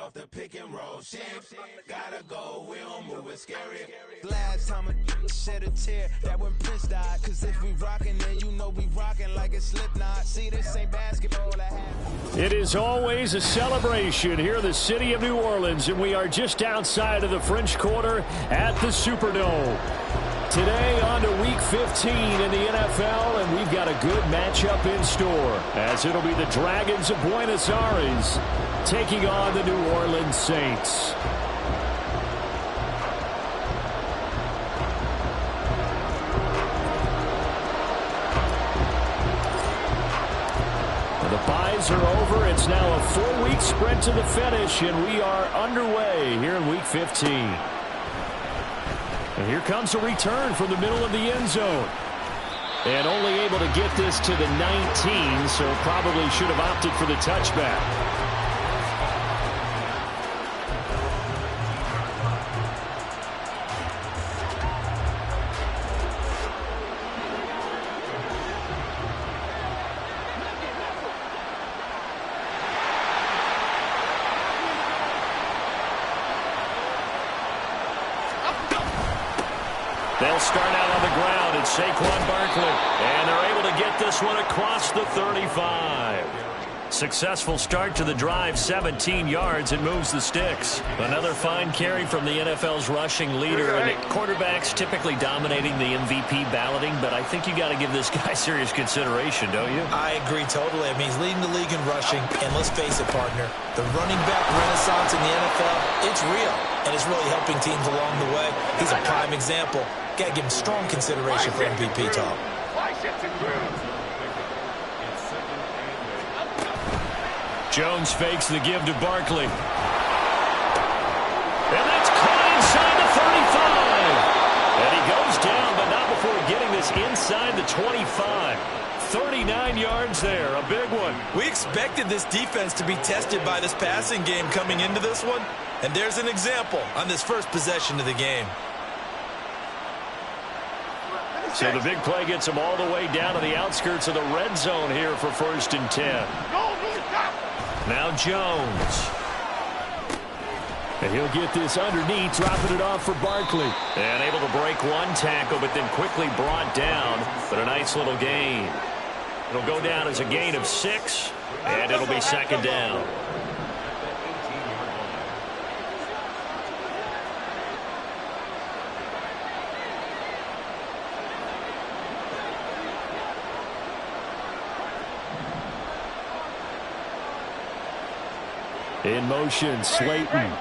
off the pick and roll shit. Gotta go, we don't move it scary. Last time a shed a tear, that when Prince died. Cause if we rockin', then you know we rockin' like a Slipknot. See, this ain't basketball. It is always a celebration here in the city of New Orleans, and we are just outside of the French Quarter at the Superdome. Today on to Week 15 in the NFL, and we've got a good matchup in store, as it'll be the Dragons of Buenos Aires taking on the New Orleans Saints. The byes are over. It's now a 4-week sprint to the finish, and we are underway here in Week 15. And here comes a return from the middle of the end zone. And only able to get this to the 19, so probably should have opted for the touchback. They'll start out on the ground. It's Saquon Barkley. And they're able to get this one across the 35. Successful start to the drive, 17 yards, and moves the sticks. Another fine carry from the NFL's rushing leader. And quarterbacks typically dominating the MVP balloting, but I think you got to give this guy serious consideration, don't you? I agree totally. I mean, he's leading the league in rushing. And let's face it, partner, the running back renaissance in the NFL, it's real. And it's really helping teams along the way. He's a prime example. Got to give him strong consideration for MVP talk. Jones fakes the give to Barkley. And that's caught inside the 35. And he goes down, but not before getting this inside the 25. 39 yards there, a big one. We expected this defense to be tested by this passing game coming into this one. And there's an example on this first possession of the game. So the big play gets him all the way down to the outskirts of the red zone here for 1st and 10. Now Jones. And he'll get this underneath, dropping it off for Barkley. And able to break one tackle, but then quickly brought down. But a nice little gain. It'll go down as a gain of 6, and it'll be 2nd down. In motion, Slayton.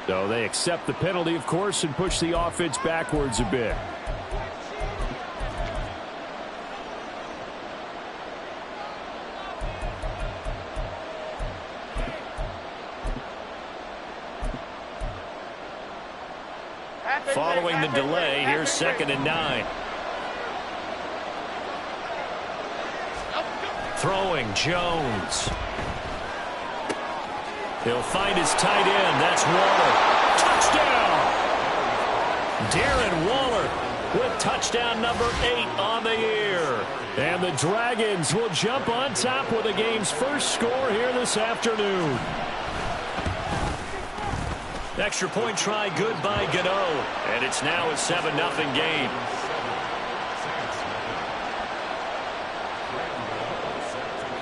So they accept the penalty, of course, and push the offense backwards a bit. Following the delay, here's 2nd and 9. Throwing, Jones. He'll find his tight end. That's Waller. Touchdown! Darren Waller with touchdown number 8 on the year. And the Dragons will jump on top with the game's first score here this afternoon. Extra point try good by Gano. And it's now a 7-0 game.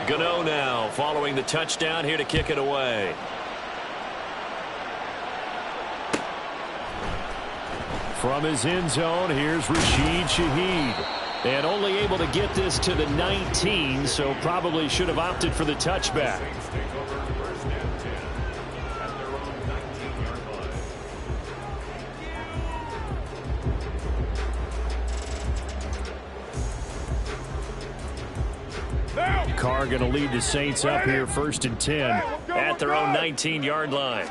Gano now following the touchdown here to kick it away. From his end zone, here's Rashid Shaheed. And only able to get this to the 19, so probably should have opted for the touchback. Carr going to lead the Saints up here 1st and 10 at their own 19-yard line.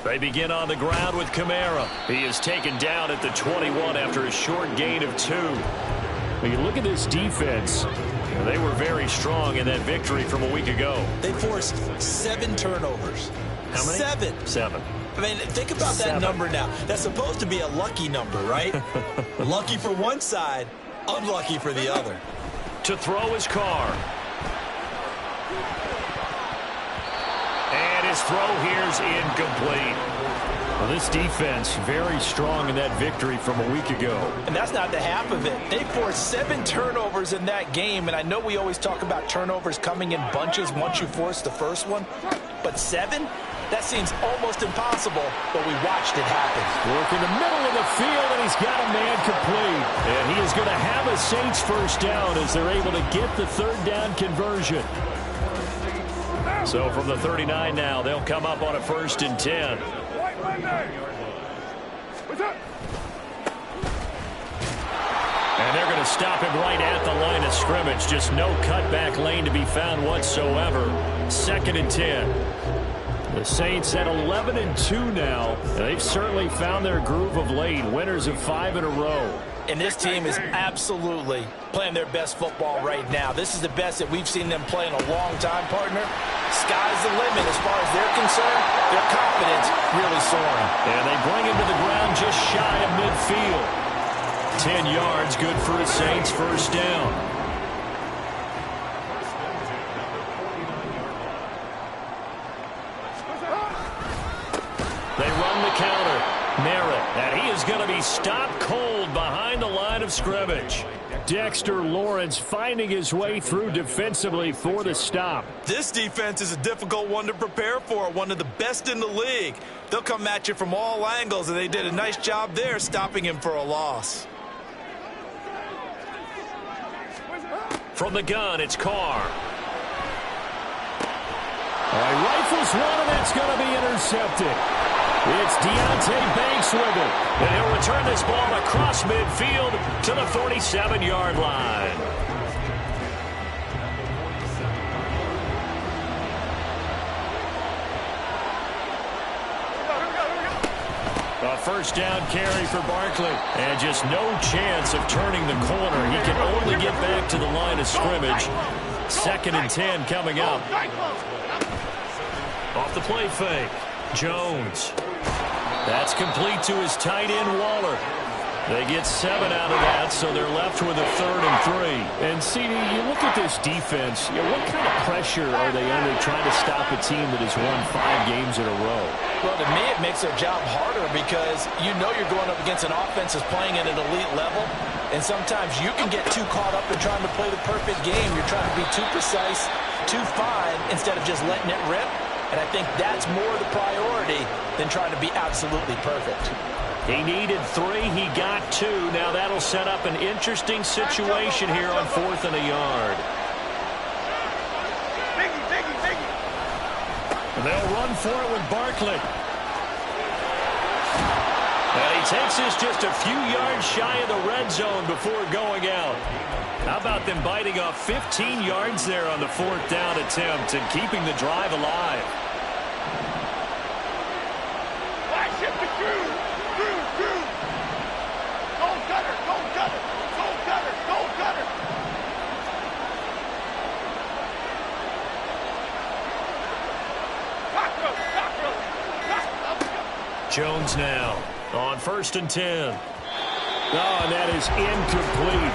They begin on the ground with Kamara. He is taken down at the 21 after a short gain of 2. When you look at this defense, they were very strong in that victory from a week ago. They forced 7 turnovers. How many? 7. I mean, think about that number now. That's supposed to be a lucky number, right? Lucky for one side, unlucky for the other. To throw his Carr. And his throw here is incomplete. Well, this defense very strong in that victory from a week ago. And that's not the half of it. They forced 7 turnovers in that game, and I know we always talk about turnovers coming in bunches once you force the first one, but 7? That seems almost impossible, but we watched it happen. Work in the middle of the field, and he's got a man complete. And he is going to have a Saints first down as they're able to get the third down conversion. So from the 39 now, they'll come up on a 1st and 10. And they're going to stop him right at the line of scrimmage. Just no cutback lane to be found whatsoever. 2nd and 10. The Saints at 11-2 now. They've certainly found their groove of late. Winners of 5 in a row. And this team is absolutely playing their best football right now. This is the best that we've seen them play in a long time, partner. Sky's the limit as far as they're concerned. Their confidence really soaring. And they bring him to the ground just shy of midfield. 10 yards, good for a Saints first down. They run the counter. Merritt, and he is going to be stopped cold behind the line of scrimmage. Dexter Lawrence finding his way through defensively for the stop. This defense is a difficult one to prepare for, one of the best in the league. They'll come at you from all angles, and they did a nice job there stopping him for a loss. From the gun, it's Carr. Rifles one, and it's going to be intercepted. It's Deontay Banks with it. And he'll return this ball across midfield to the 47-yard line. A first down carry for Barkley. And just no chance of turning the corner. He can only get back to the line of scrimmage. 2nd and 10 coming up. Off the play fake. Jones. That's complete to his tight end, Waller. They get 7 out of that, so they're left with a 3rd and 3. And, CD, you look at this defense, what kind of pressure are they under trying to stop a team that has won 5 games in a row? Well, to me, it makes their job harder because you know you're going up against an offense that's playing at an elite level, and sometimes you can get too caught up in trying to play the perfect game. You're trying to be too precise, too fine, instead of just letting it rip. And I think that's more the priority than trying to be absolutely perfect. He needed 3. He got 2. Now that'll set up an interesting situation here on 4th and a yard. They'll run for it with Barkley. And he takes this just a few yards shy of the red zone before going out. How about them biting off 15 yards there on the 4th down attempt and keeping the drive alive? Jones now on 1st and 10. Oh, and that is incomplete.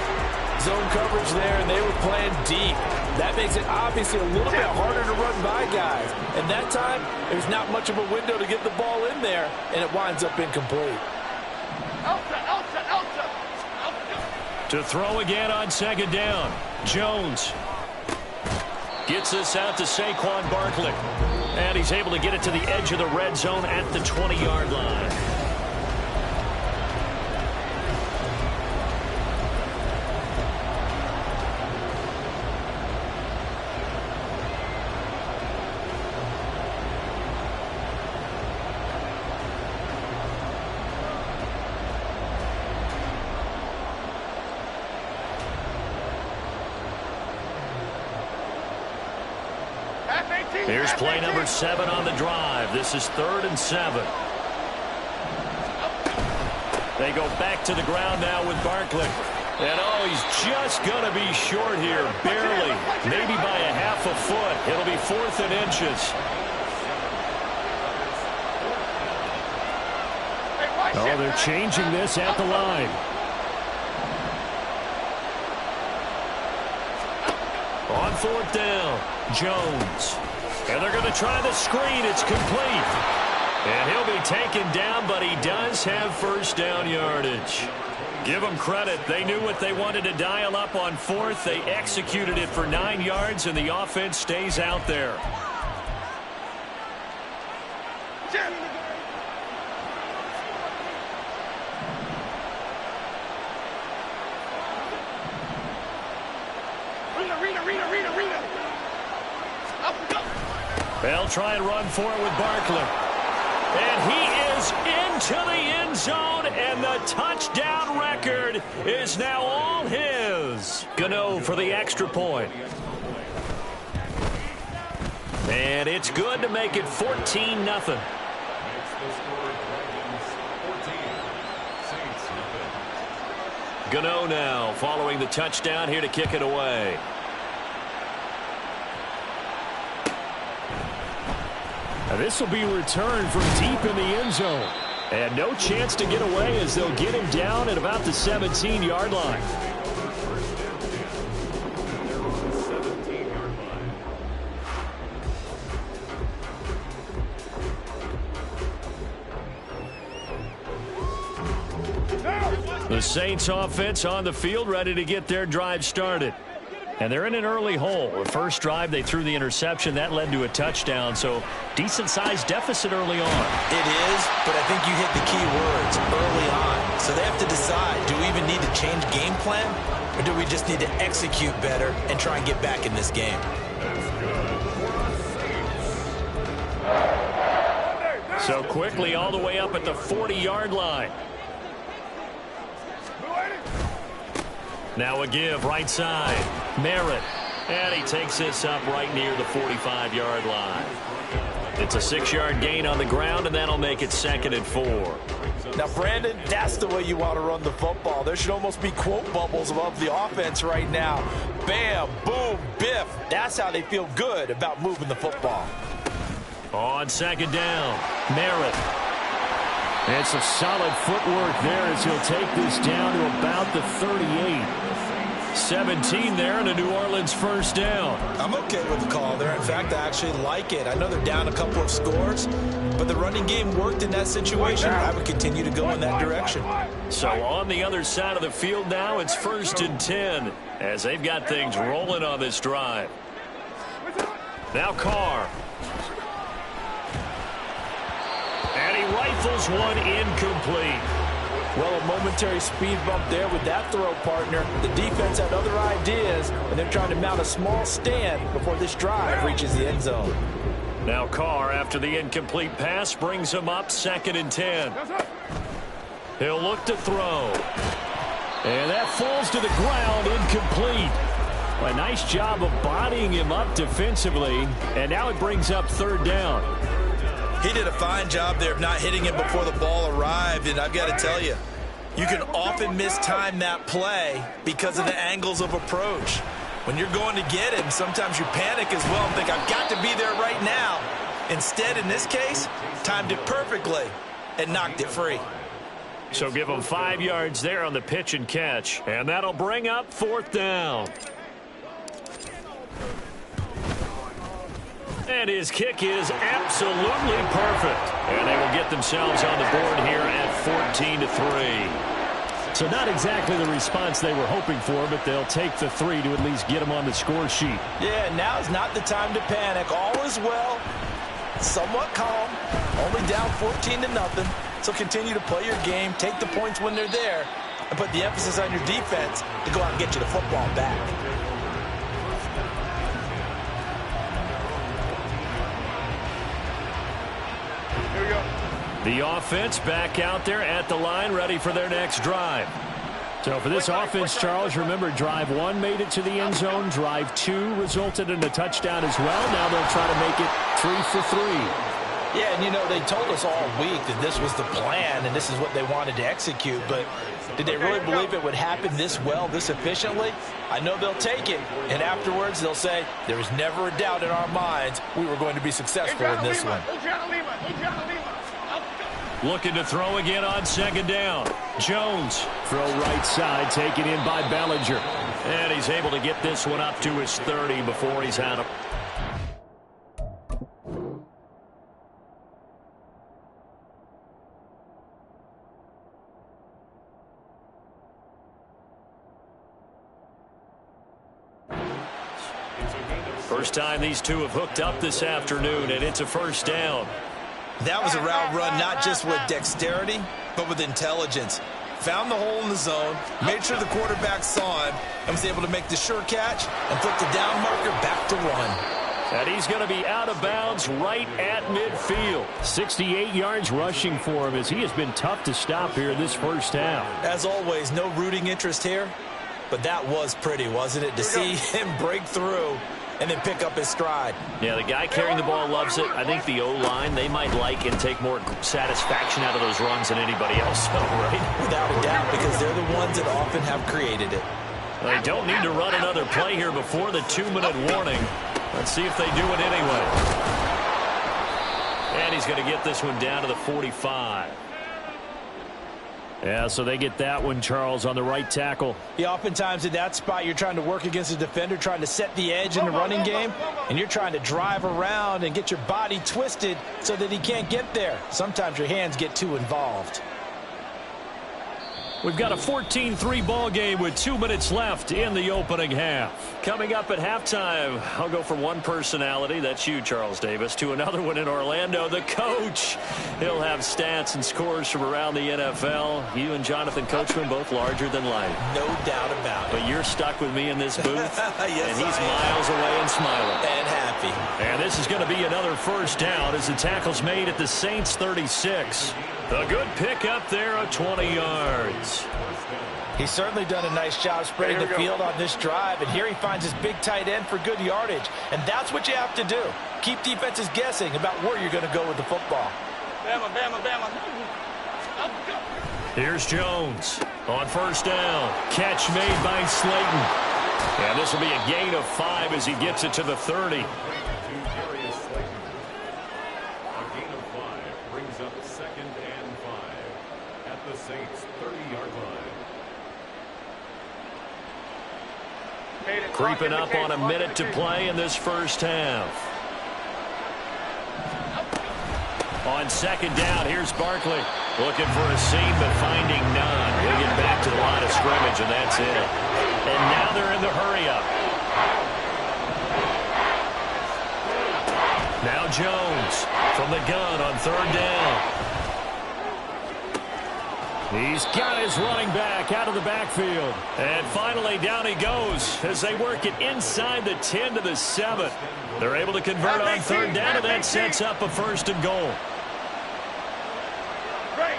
Zone coverage there, and they were playing deep. That makes it obviously a little bit harder to run by guys. And that time, there's not much of a window to get the ball in there, and it winds up incomplete. To throw again on 2nd down. Jones gets this out to Saquon Barkley. And he's able to get it to the edge of the red zone at the 20-yard line. Here's play number 7 on the drive. This is 3rd and 7. They go back to the ground now with Barkley. And, he's just going to be short here, barely, maybe by a half a foot. It'll be 4th and inches. Oh, they're changing this at the line. On fourth down, Jones. And they're going to try the screen. It's complete. And he'll be taken down, but he does have first down yardage. Give them credit. They knew what they wanted to dial up on fourth. They executed it for 9 yards, and the offense stays out there. They'll try and run for it with Barkley. And he is into the end zone, and the touchdown record is now all his. Gano for the extra point. And it's good to make it 14-0. Gano now following the touchdown here to kick it away. Now this will be returned from deep in the end zone. And no chance to get away as they'll get him down at about the 17-yard line. The Saints offense on the field ready to get their drive started. And they're in an early hole. The first drive, they threw the interception. That led to a touchdown, so decent-sized deficit early on. It is, but I think you hit the key words, early on. So they have to decide, do we even need to change game plan, or do we just need to execute better and try and get back in this game? So quickly all the way up at the 40-yard line. Now a give right side. Merritt. And he takes this up right near the 45-yard line. It's a 6-yard gain on the ground, and that'll make it 2nd and 4. Now, Brandon, that's the way you want to run the football. There should almost be quote bubbles above the offense right now. Bam, boom, biff. That's how they feel good about moving the football. On 2nd down, Merritt. And some solid footwork there as he'll take this down to about the 38. 17 there and a New Orleans first down. I'm okay with the call there. In fact, I actually like it. I know they're down a couple of scores, but the running game worked in that situation. I would continue to go in that direction. So on the other side of the field now, it's 1st and 10 as they've got things rolling on this drive. Now Carr. And he rifles one incomplete. Well, a momentary speed bump there with that throw, partner. The defense had other ideas, and they're trying to mount a small stand before this drive reaches the end zone. Now Carr, after the incomplete pass, brings him up 2nd and 10. He'll look to throw. And that falls to the ground, incomplete. A nice job of bodying him up defensively, and now it brings up 3rd down. He did a fine job there of not hitting him before the ball arrived, and I've got to tell you, you can often mistime that play because of the angles of approach. When you're going to get him, sometimes you panic as well and think, I've got to be there right now. Instead, in this case, timed it perfectly and knocked it free. So give him 5 yards there on the pitch and catch, and that'll bring up 4th down. And his kick is absolutely perfect. And they will get themselves on the board here at 14-3. So not exactly the response they were hoping for, but they'll take the 3 to at least get them on the score sheet. Yeah, now's not the time to panic. All is well, somewhat calm, only down 14-0. So continue to play your game, take the points when they're there, and put the emphasis on your defense to go out and get you the football back. The offense back out there at the line, ready for their next drive. So for this offense, Charles, remember, drive 1 made it to the end zone. Drive 2 resulted in a touchdown as well. Now they'll try to make it 3 for 3. Yeah, and you know, they told us all week that this was the plan and this is what they wanted to execute, but did they really believe it would happen this well, this efficiently? I know they'll take it, and afterwards they'll say, there was never a doubt in our minds we were going to be successful in this one. Looking to throw again on 2nd down. Jones, throw right side, taken in by Bellinger. And he's able to get this one up to his 30 before he's out of. First time these two have hooked up this afternoon, and it's a first down. That was a route run not just with dexterity, but with intelligence. Found the hole in the zone, made sure the quarterback saw him, and was able to make the sure catch and put the down marker back to run. And he's going to be out of bounds right at midfield. 68 yards rushing for him as he has been tough to stop here in this first half. As always, no rooting interest here, but that was pretty, wasn't it, to see him break through and then pick up his stride. Yeah, the guy carrying the ball loves it. I think the O-line, they might like and take more satisfaction out of those runs than anybody else, though, right? Without a doubt, because they're the ones that often have created it. They don't need to run another play here before the 2-minute warning. Let's see if they do it anyway. And he's going to get this one down to the 45. Yeah, so they get that one, Charles, on the right tackle. Yeah, oftentimes in that spot, you're trying to work against a defender, trying to set the edge in the running game, and you're trying to drive around and get your body twisted so that he can't get there. Sometimes your hands get too involved. We've got a 14-3 ball game with 2 minutes left in the opening half. Coming up at halftime, I'll go from one personality, that's you, Charles Davis, to another one in Orlando, the coach. He'll have stats and scores from around the NFL. You and Jonathan Coachman both larger than life. No doubt about it. But you're stuck with me in this booth, yes, and he's miles away and smiling. And happy. And this is going to be another first down as the tackle's made at the Saints 36. A good pick up there of 20 yards. He's certainly done a nice job spreading the field on this drive, and here he finds his big tight end for good yardage. And that's what you have to do. Keep defenses guessing about where you're going to go with the football. Bama, Bama, Bama. Here's Jones on first down. Catch made by Slayton. And this will be a gain of 5 as he gets it to the 30. Creeping up on a minute to play in this first half. On second down, here's Barkley. Looking for a seam, but finding none. He'll get back to the line of scrimmage, and that's it. And now they're in the hurry-up. Now Jones from the gun on third down. He's got his running back out of the backfield. And finally, down he goes as they work it inside the 10 to the 7. They're able to convert on third down, and that sets up a first and goal. Great.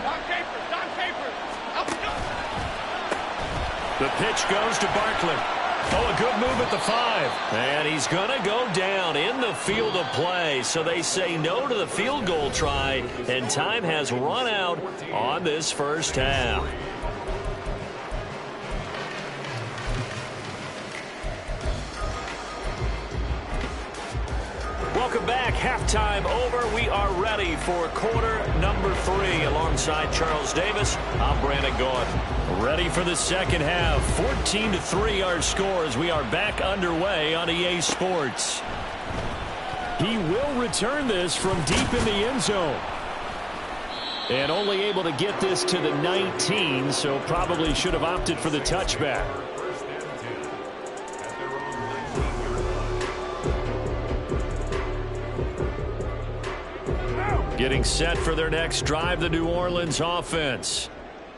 Don Capers. The pitch goes to Barkley. Oh, a good move at the 5. And he's going to go down in the field of play. So they say no to the field goal try, and time has run out on this first half. Welcome back. Halftime over. We are ready for quarter number 3. Alongside Charles Davis, I'm Brandon Gordon. Ready for the second half. 14-3 our score as we are back underway on EA Sports. He will return this from deep in the end zone. And only able to get this to the 19, so probably should have opted for the touchback. Getting set for their next drive, the New Orleans offense.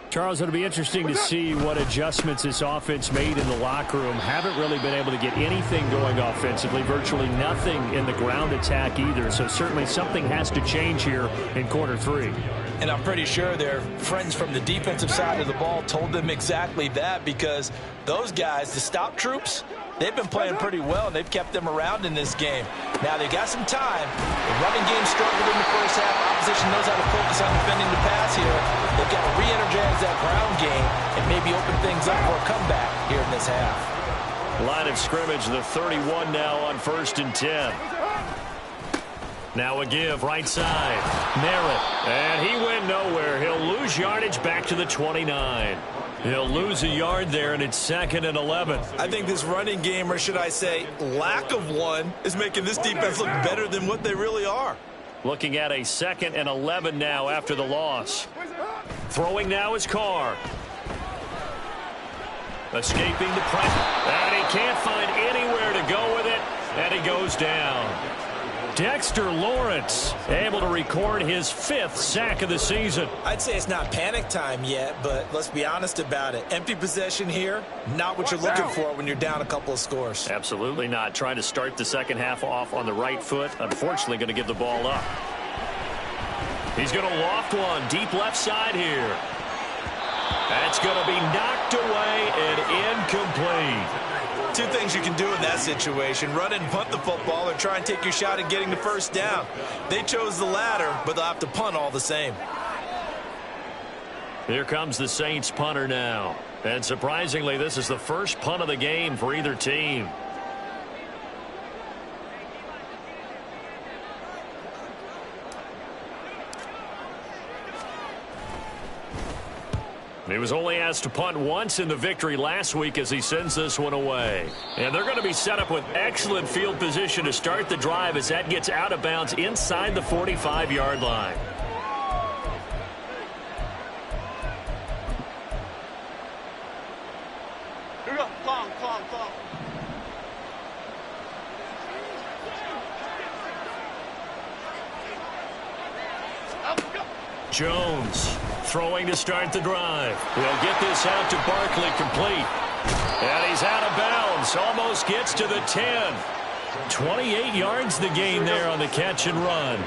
Charles, it'll be interesting to see what adjustments this offense made in the locker room. Haven't really been able to get anything going offensively, virtually nothing in the ground attack either. So certainly something has to change here in quarter 3. And I'm pretty sure their friends from the defensive side of the ball told them exactly that, because those guys, the stop troops, they've been playing pretty well, and they've kept them around in this game. Now, they got some time. The running game struggled in the first half. Opposition knows how to focus on defending the pass here. They've got to re-energize that ground game and maybe open things up for a comeback here in this half. Line of scrimmage, the 31 now on 1st and 10. Now a give, right side. Merritt. And he went nowhere. He'll lose yardage back to the 29. He'll lose a yard there, and it's 2nd and 11. I think this running game, or should I say lack of one, is making this defense look better than what they really are. Looking at a 2nd and 11 now after the loss. Throwing now is Carr. Escaping the press. And he can't find anywhere to go with it, and he goes down. Dexter Lawrence able to record his 5th sack of the season. I'd say it's not panic time yet, but let's be honest about it. Empty possession here, not what you're looking for when you're down a couple of scores. Absolutely not. Trying to start the second half off on the right foot. Unfortunately, going to give the ball up. He's going to loft one deep left side here. That's going to be knocked away and incomplete. Two things you can do in that situation: run and punt the football, or try and take your shot at getting the first down. They chose the latter, but they'll have to punt all the same. Here comes the Saints punter now. And surprisingly, this is the first punt of the game for either team. He was only asked to punt once in the victory last week as he sends this one away. And they're going to be set up with excellent field position to start the drive as that gets out of bounds inside the 45-yard line. Here we go. Come on. Jones throwing to start the drive. He'll get this out to Barkley, complete. And he's out of bounds. Almost gets to the 10. 28 yards the gain there on the catch and run.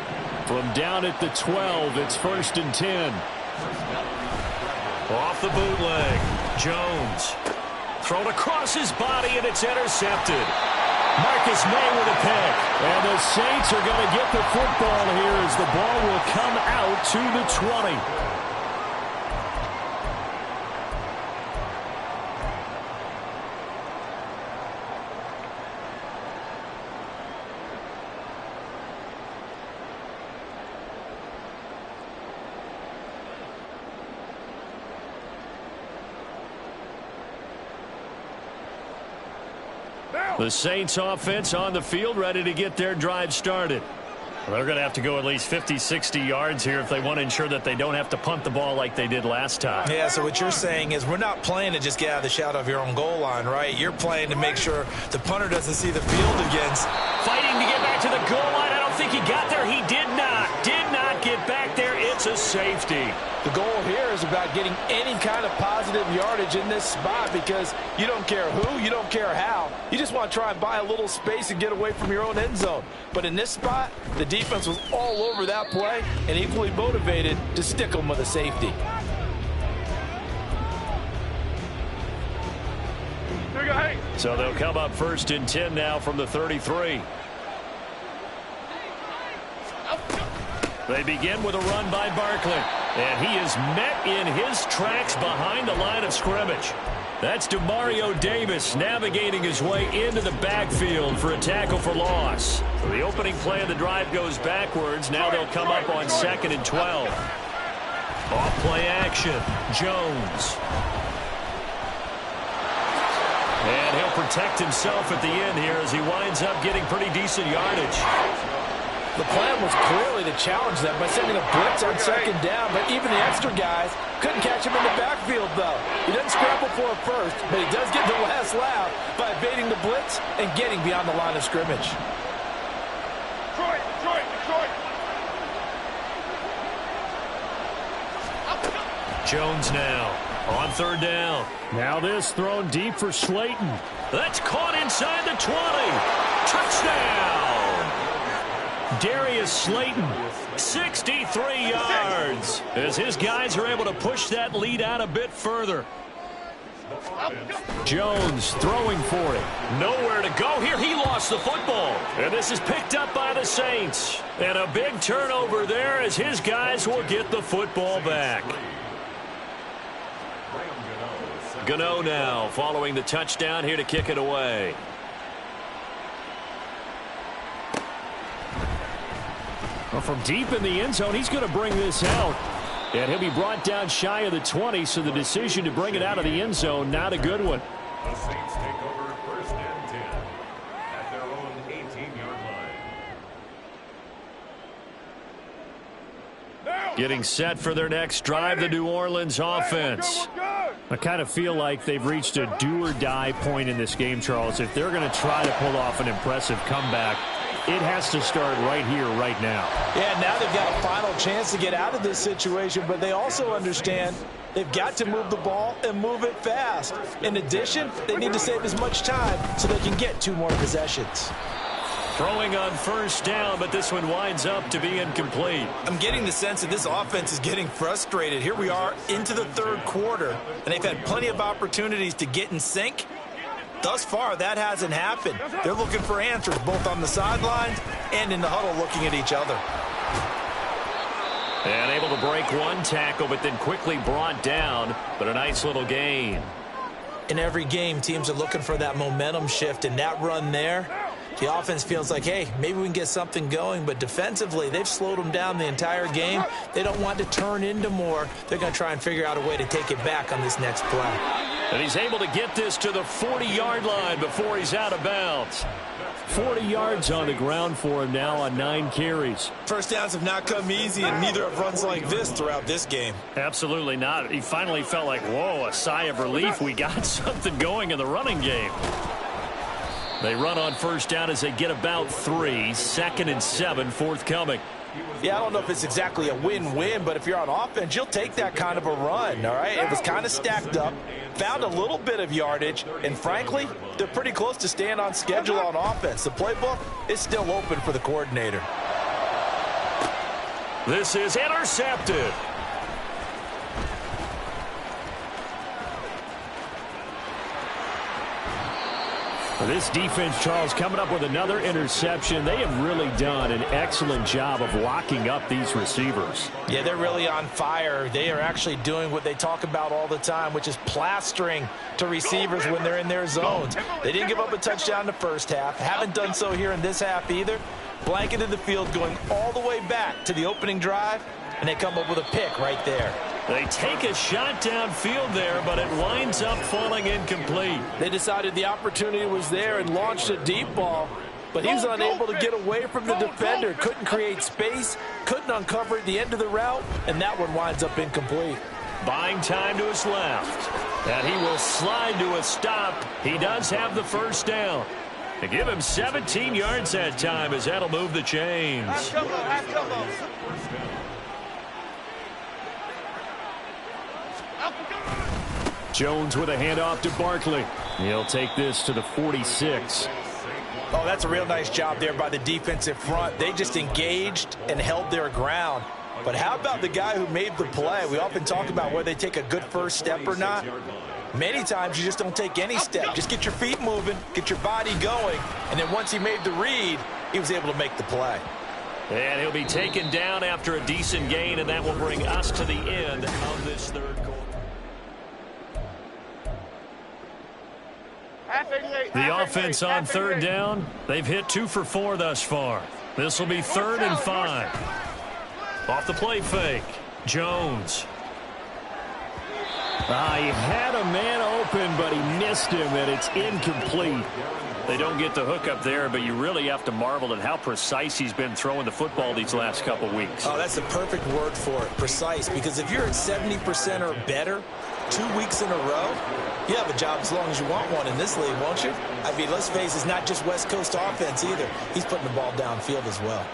From down at the 12, it's 1st and 10. Off the bootleg. Jones. Thrown across his body, and it's intercepted. Marcus May with a pick. And the Saints are going to get the football here as the ball will come out to the 20. The Saints offense on the field, ready to get their drive started. They're going to have to go at least 50, 60 yards here if they want to ensure that they don't have to punt the ball like they did last time. Yeah, so what you're saying is we're not playing to just get out of the shadow of your own goal line, right? You're playing to make sure the punter doesn't see the field against. Fighting to get back to the goal line. I don't think he got there. He did not get back there. It's a safety. The goal here is about getting any kind of positive yardage in this spot because you don't care who, you don't care how. You just want to try and buy a little space and get away from your own end zone. But in this spot, the defense was all over that play and equally motivated to stick them with a safety. So they'll come up 1st and 10 now from the 33. They begin with a run by Barkley. And he is met in his tracks behind the line of scrimmage. That's Demario Davis navigating his way into the backfield for a tackle for loss. So the opening play of the drive goes backwards. Now they'll come up on 2nd and 12. Off play action. Jones. And he'll protect himself at the end here as he winds up getting pretty decent yardage. The plan was clearly to challenge them by sending a blitz on 2nd down, but even the extra guys couldn't catch him in the backfield, though. He doesn't scramble for it first, but he does get the last laugh by evading the blitz and getting beyond the line of scrimmage. Detroit. Jones now on 3rd down. Now this thrown deep for Slayton. That's caught inside the 20. Touchdown. Darius Slayton, 63 yards, as his guys are able to push that lead out a bit further. Jones throwing for it. Nowhere to go here. He lost the football. And this is picked up by the Saints. And a big turnover there as his guys will get the football back. Gano now following the touchdown here to kick it away. Well, from deep in the end zone, he's going to bring this out. And he'll be brought down shy of the 20, so the decision to bring it out of the end zone, not a good one. The Saints take over 1st and 10 at their own 18-yard line. Getting set for their next drive, the New Orleans offense. I kind of feel like they've reached a do-or-die point in this game, Charles. If they're going to try to pull off an impressive comeback, it has to start right here, right now. Yeah, now they've got a final chance to get out of this situation, but they also understand they've got to move the ball and move it fast. In addition, they need to save as much time so they can get 2 more possessions. Throwing on 1st down, but this one winds up to be incomplete. I'm getting the sense that this offense is getting frustrated. Here we are into the 3rd quarter, and they've had plenty of opportunities to get in sync. Thus far, that hasn't happened. They're looking for answers both on the sidelines and in the huddle looking at each other. And able to break 1 tackle, but then quickly brought down, but a nice little gain. In every game, teams are looking for that momentum shift, and that run there, the offense feels like, hey, maybe we can get something going, but defensively, they've slowed them down the entire game. They don't want to turn into more. They're going to try and figure out a way to take it back on this next play. And he's able to get this to the 40-yard line before he's out of bounds. 40 yards on the ground for him now on 9 carries. First downs have not come easy, and neither have runs like this throughout this game. Absolutely not. He finally felt like, whoa, a sigh of relief. We got something going in the running game. They run on 1st down as they get about 3. 2nd and 7 forthcoming. Yeah, I don't know if it's exactly a win-win, but if you're on offense, you'll take that kind of a run, all right? It was kind of stacked up, found a little bit of yardage, and frankly, they're pretty close to staying on schedule on offense. The playbook is still open for the coordinator. This is intercepted. This defense, Charles, coming up with another interception. They have really done an excellent job of locking up these receivers. Yeah, they're really on fire. They are actually doing what they talk about all the time, which is plastering to receivers when they're in their zones. They didn't give up a touchdown in the first half. Haven't done so here in this half either. Blanketed the field going all the way back to the opening drive, and they come up with a pick right there. They take a shot downfield there, but it winds up falling incomplete. They decided the opportunity was there and launched a deep ball, but he was unable to get away from the defender. Couldn't create space, couldn't uncover at the end of the route, and that one winds up incomplete. Buying time to his left. And he will slide to a stop. He does have the 1st down. They give him 17 yards that time as that'll move the chains. Jones with a handoff to Barkley. He'll take this to the 46. Oh, that's a real nice job there by the defensive front. They just engaged and held their ground. But how about the guy who made the play? We often talk about whether they take a good first step or not. Many times you just don't take any step. Just get your feet moving, get your body going, and then once he made the read, he was able to make the play. And he'll be taken down after a decent gain, and that will bring us to the end of this 3rd quarter. The offense on 3rd down, they've hit 2 for 4 thus far. This will be 3rd and 5. Off the play fake, Jones. He had a man open, but he missed him, and it's incomplete. They don't get the hook up there, but you really have to marvel at how precise he's been throwing the football these last couple weeks. Oh, that's the perfect word for it, precise, because if you're at 70% or better 2 weeks in a row, you have a job as long as you want one in this league, won't you? I mean, let's face it, it's not just West Coast offense either. He's putting the ball downfield as well.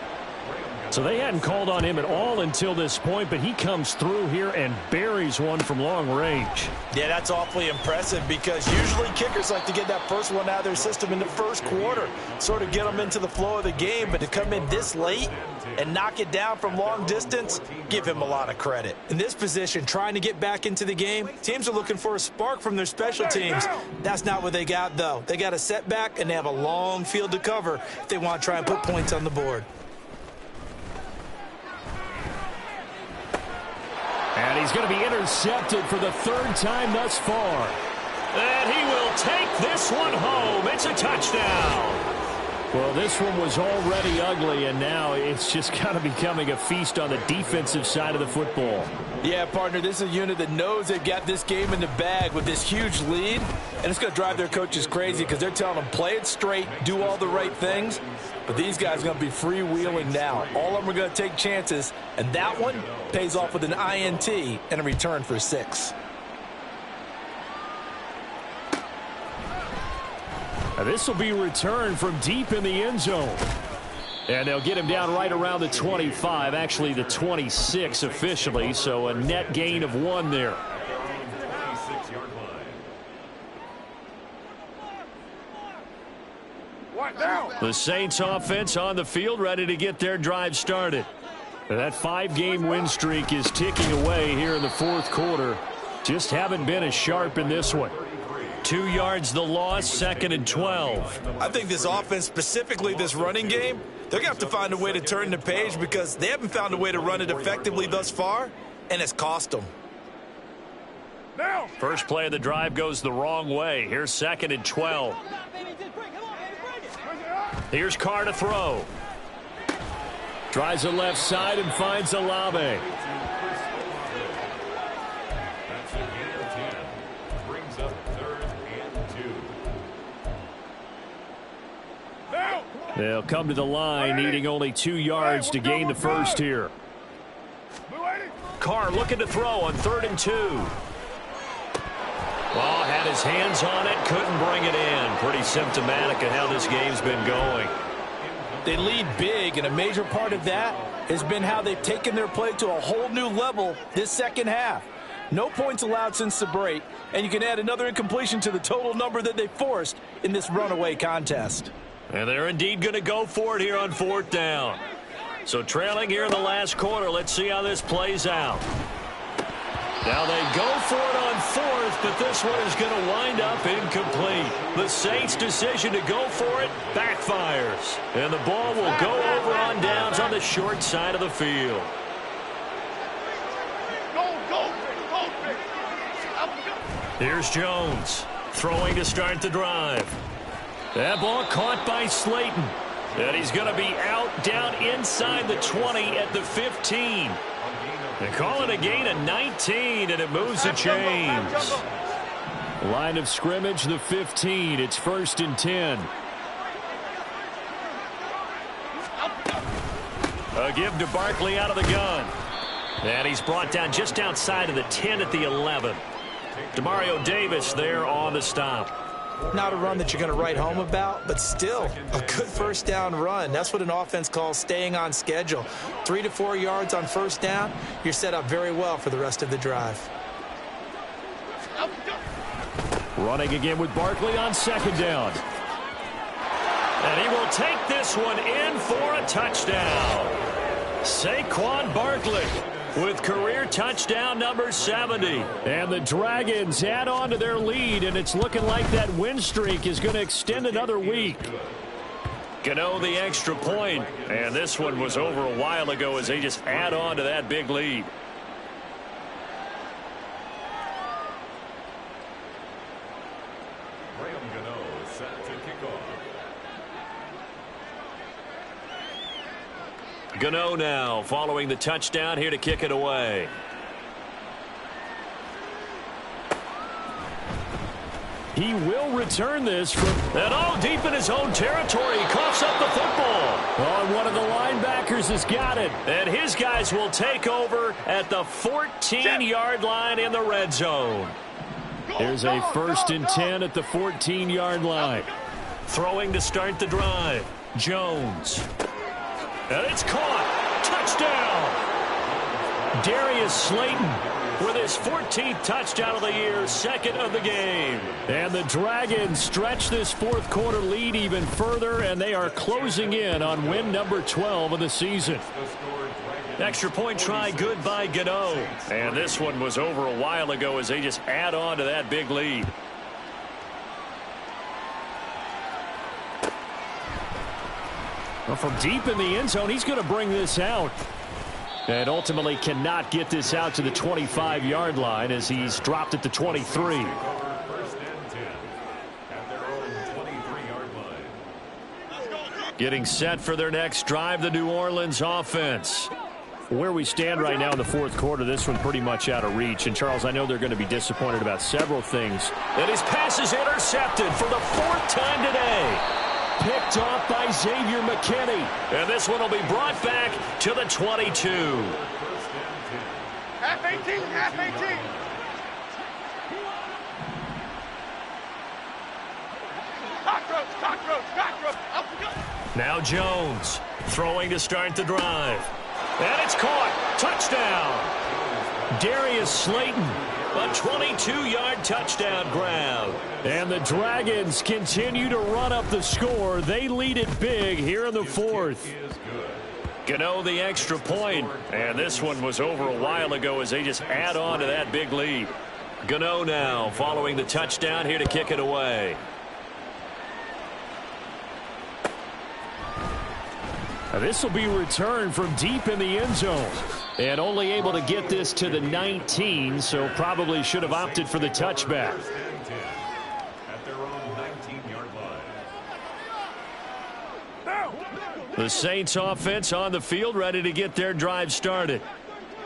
So they hadn't called on him at all until this point, but he comes through here and buries one from long range. Yeah, that's awfully impressive because usually kickers like to get that first one out of their system in the 1st quarter, sort of get them into the flow of the game, but to come in this late and knock it down from long distance, give him a lot of credit. In this position, trying to get back into the game, teams are looking for a spark from their special teams. That's not what they got, though. They got a setback, and they have a long field to cover if they want to try and put points on the board. And he's going to be intercepted for the 3rd time thus far. And he will take this one home. It's a touchdown. Well, this one was already ugly, and now it's just kind of becoming a feast on the defensive side of the football. Yeah, partner, this is a unit that knows they've got this game in the bag with this huge lead, and it's going to drive their coaches crazy because they're telling them play it straight, do all the right things, but these guys are going to be freewheeling now. All of them are going to take chances, and that one pays off with an INT and a return for 6. This will be returned from deep in the end zone. And they'll get him down right around the 25, actually the 26 officially, so a net gain of 1 there. The Saints offense on the field, ready to get their drive started. That 5-game win streak is ticking away here in the fourth quarter. Just haven't been as sharp in this one. 2 yards the loss, 2nd and 12. I think this offense, specifically this running game, they're going to have to find a way to turn the page because they haven't found a way to run it effectively thus far, and it's cost them. First play of the drive goes the wrong way. Here's 2nd and 12. Here's Carr to throw. Tries the left side and finds Olave. They'll come to the line, needing only 2 yards to gain the first here. Carr looking to throw on 3rd and 2. Well, had his hands on it, couldn't bring it in. Pretty symptomatic of how this game's been going. They lead big, and a major part of that has been how they've taken their play to a whole new level this second half. No points allowed since the break, and you can add another incompletion to the total number that they forced in this runaway contest. And they're indeed going to go for it here on 4th down. So trailing here in the last quarter, let's see how this plays out. Now they go for it on 4th, but this one is going to wind up incomplete. The Saints' decision to go for it backfires. And the ball will go over on downs on the short side of the field. Here's Jones throwing to start the drive. That ball caught by Slayton. And he's going to be out down inside the 20 at the 15. They call it a gain of 19, and it moves the chains. Line of scrimmage, the 15. It's 1st and 10. A give to Barkley out of the gun. And he's brought down just outside of the 10 at the 11. Demario Davis there on the stop. Not a run that you're going to write home about, but still a good first down run. That's what an offense calls staying on schedule. 3 to 4 yards on first down, you're set up very well for the rest of the drive. Running again with Barkley on 2nd down. And he will take this one in for a touchdown. Saquon Barkley with career touchdown number 70. And the Dragons add on to their lead, and it's looking like that win streak is going to extend another week. Gano the extra point, and this one was over a while ago as they just add on to that big lead. Gano now following the touchdown here to kick it away. He will return this from and all deep in his own territory. He coughs up the football. Oh, one of the linebackers has got it. And his guys will take over at the 14-yard line in the red zone. Here's a 1st and 10 at the 14-yard line. Throwing to start the drive. Jones. And it's caught. Touchdown. Darius Slayton with his 14th touchdown of the year, 2nd of the game. And the Dragons stretch this fourth quarter lead even further, and they are closing in on win number 12 of the season. Extra point try good by Gano. And this one was over a while ago as they just add on to that big lead. Well, from deep in the end zone, he's going to bring this out. And ultimately cannot get this out to the 25-yard line as he's dropped at the 23. Getting set for their next drive, the New Orleans offense. Where we stand right now in the fourth quarter, this one pretty much out of reach. And, Charles, I know they're going to be disappointed about several things. And his pass is intercepted for the fourth time today. Picked off by Xavier McKinney. And this one will be brought back to the 22. Half 18, half 18. Cockroach. Up we go. Now Jones throwing to start the drive. And it's caught. Touchdown. Darius Slayton, a 22-yard touchdown grab. And the Dragons continue to run up the score. They lead it big here in the fourth. Gano the extra point. And this one was over a while ago as they just add on to that big lead. Gano now following the touchdown here to kick it away. This will be returned from deep in the end zone. And only able to get this to the 19, so probably should have opted for the touchback. At their own 19-yard line. The Saints offense on the field, ready to get their drive started.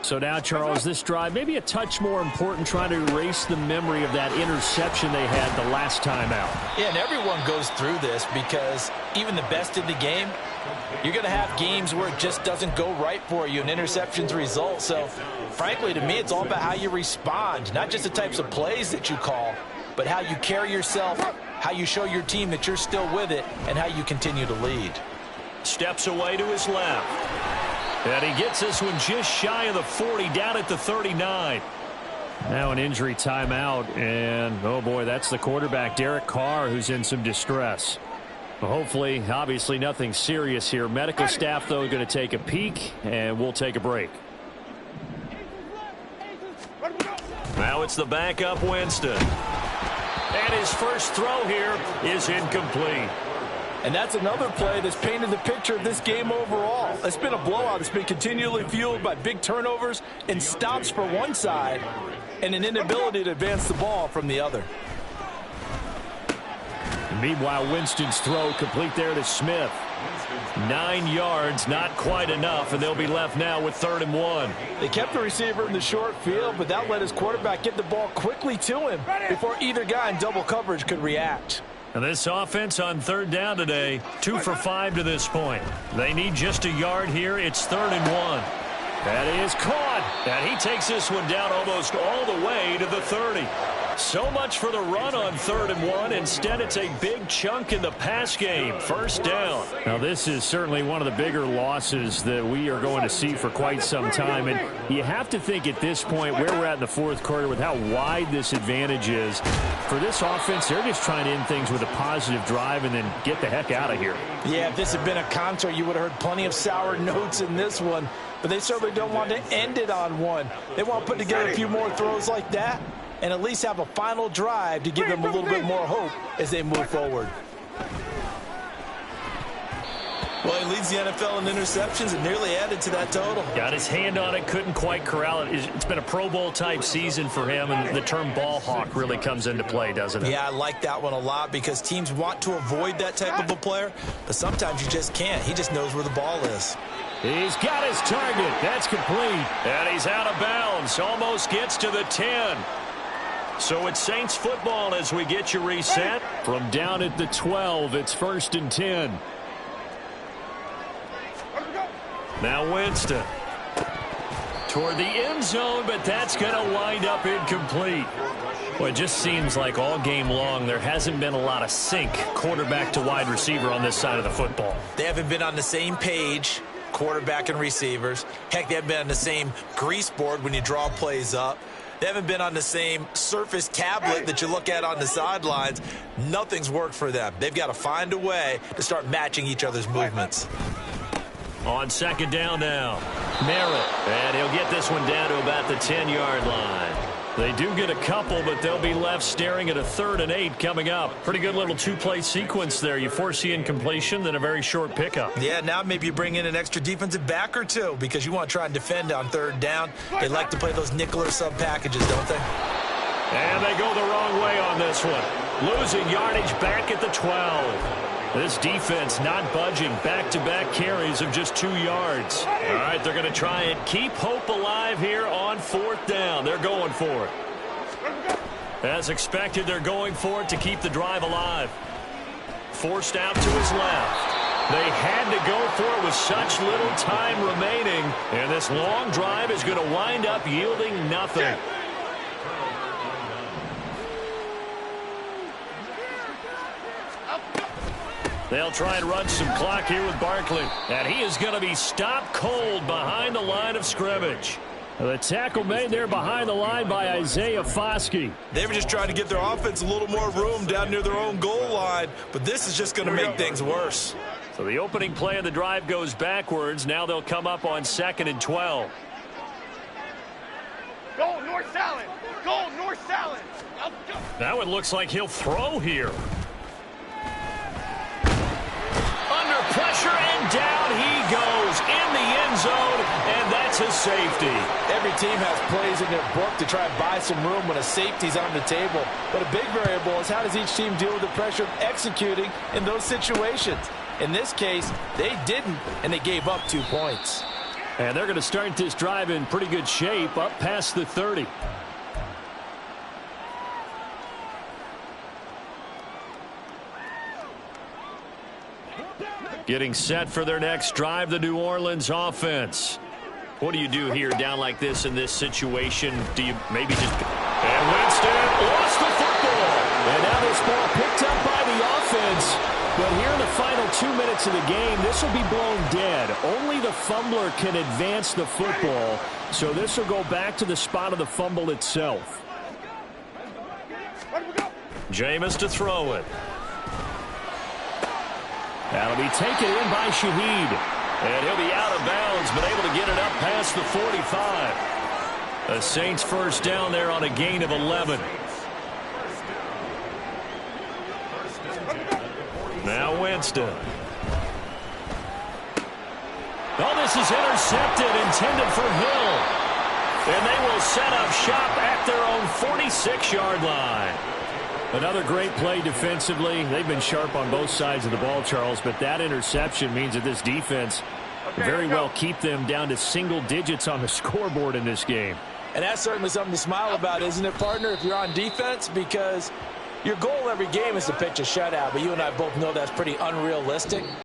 So now, Charles, this drive maybe a touch more important, trying to erase the memory of that interception they had the last time out. Yeah, and everyone goes through this because even the best in the game, you're going to have games where it just doesn't go right for you and interceptions result. So, frankly, to me, it's all about how you respond, not just the types of plays that you call, but how you carry yourself, how you show your team that you're still with it, and how you continue to lead. Steps away to his left. And he gets this one just shy of the 40, down at the 39. Now an injury timeout, and, oh, boy, that's the quarterback, Derek Carr, who's in some distress. Well, hopefully, obviously, nothing serious here. Medical staff, though, going to take a peek, and we'll take a break. Now it's the backup Winston. And his first throw here is incomplete. And that's another play that's painted the picture of this game overall. It's been a blowout. It's been continually fueled by big turnovers and stops for one side and an inability to advance the ball from the other. Meanwhile, Winston's throw complete there to Smith. 9 yards, not quite enough, and they'll be left now with 3rd and 1. They kept the receiver in the short field, but that let his quarterback get the ball quickly to him before either guy in double coverage could react. And this offense on 3rd down today, 2 for 5 to this point. They need just a yard here. It's 3rd and 1. That is caught. And he takes this one down almost all the way to the 30. So much for the run on 3rd and 1. Instead, it's a big chunk in the pass game. 1st down. Now, this is certainly one of the bigger losses that we are going to see for quite some time. And you have to think at this point where we're at in the 4th quarter with how wide this advantage is. For this offense, they're just trying to end things with a positive drive and then get the heck out of here. Yeah, if this had been a concert, you would have heard plenty of sour notes in this one. But they certainly don't want to end it on one. They want to put together a few more throws like that and at least have a final drive to give them a little bit more hope as they move forward. Well, he leads the NFL in interceptions and nearly added to that total. Got his hand on it, couldn't quite corral it. It's been a Pro Bowl-type season for him, and the term ball hawk really comes into play, doesn't it? Yeah, I like that one a lot because teams want to avoid that type of a player, but sometimes you just can't. He just knows where the ball is. He's got his target. That's complete. And he's out of bounds. Almost gets to the 10. So it's Saints football as we get you reset. From down at the 12, it's 1st and 10. Now Winston. Toward the end zone, but that's going to wind up incomplete. Well, it just seems like all game long there hasn't been a lot of sync quarterback to wide receiver on this side of the football. They haven't been on the same page, quarterback and receivers. Heck, they haven't been on the same grease board when you draw plays up. They haven't been on the same Surface tablet that you look at on the sidelines. Nothing's worked for them. They've got to find a way to start matching each other's movements. On 2nd down now, Merritt, and he'll get this one down to about the 10-yard line. They do get a couple, but they'll be left staring at a 3rd and 8 coming up. Pretty good little 2-play sequence there. You force the incompletion, then a very short pickup. Yeah, now maybe you bring in an extra defensive back or two because you want to try and defend on 3rd down. They like to play those nickel or sub packages, don't they? And they go the wrong way on this one. Losing yardage back at the 12. This defense not budging. Back-to-back carries of just 2 yards. All right, they're going to try and keep hope alive here on 4th down. They're going for it. As expected, they're going for it to keep the drive alive. Forced out to his left. They had to go for it with such little time remaining. And this long drive is going to wind up yielding nothing. They'll try and run some clock here with Barkley. And he is going to be stopped cold behind the line of scrimmage. The tackle made there behind the line by Isaiah Foskey. They were just trying to give their offense a little more room down near their own goal line, but this is just going to make things worse. So the opening play of the drive goes backwards. Now they'll come up on 2nd and 12. Go, North Salad. Go, North Salad. Now it looks like he'll throw here. Under pressure, and down he goes in the end zone, and that's a safety. Every team has plays in their book to try and buy some room when a safety's on the table. But a big variable is how does each team deal with the pressure of executing in those situations. In this case, they didn't, and they gave up 2 points. And they're going to start this drive in pretty good shape, up past the 30. Getting set for their next drive, the New Orleans offense. What do you do here down like this in this situation? Do you maybe just... And Winston lost the football. And now this ball picked up by the offense. But here in the final 2 minutes of the game, this will be blown dead. Only the fumbler can advance the football. So this will go back to the spot of the fumble itself. Jameis to throw it. That'll be taken in by Shaheed. And he'll be out of bounds, but able to get it up past the 45. The Saints first down there on a gain of 11. Now Winston. Oh, this is intercepted, intended for Hill. And they will set up shop at their own 46-yard line. Another great play defensively. They've been sharp on both sides of the ball, Charles, but that interception means that this defense very well keep them down to single digits on the scoreboard in this game. And that's certainly something to smile about, isn't it, partner, if you're on defense? Because your goal every game is to pitch a shutout, but you and I both know that's pretty unrealistic.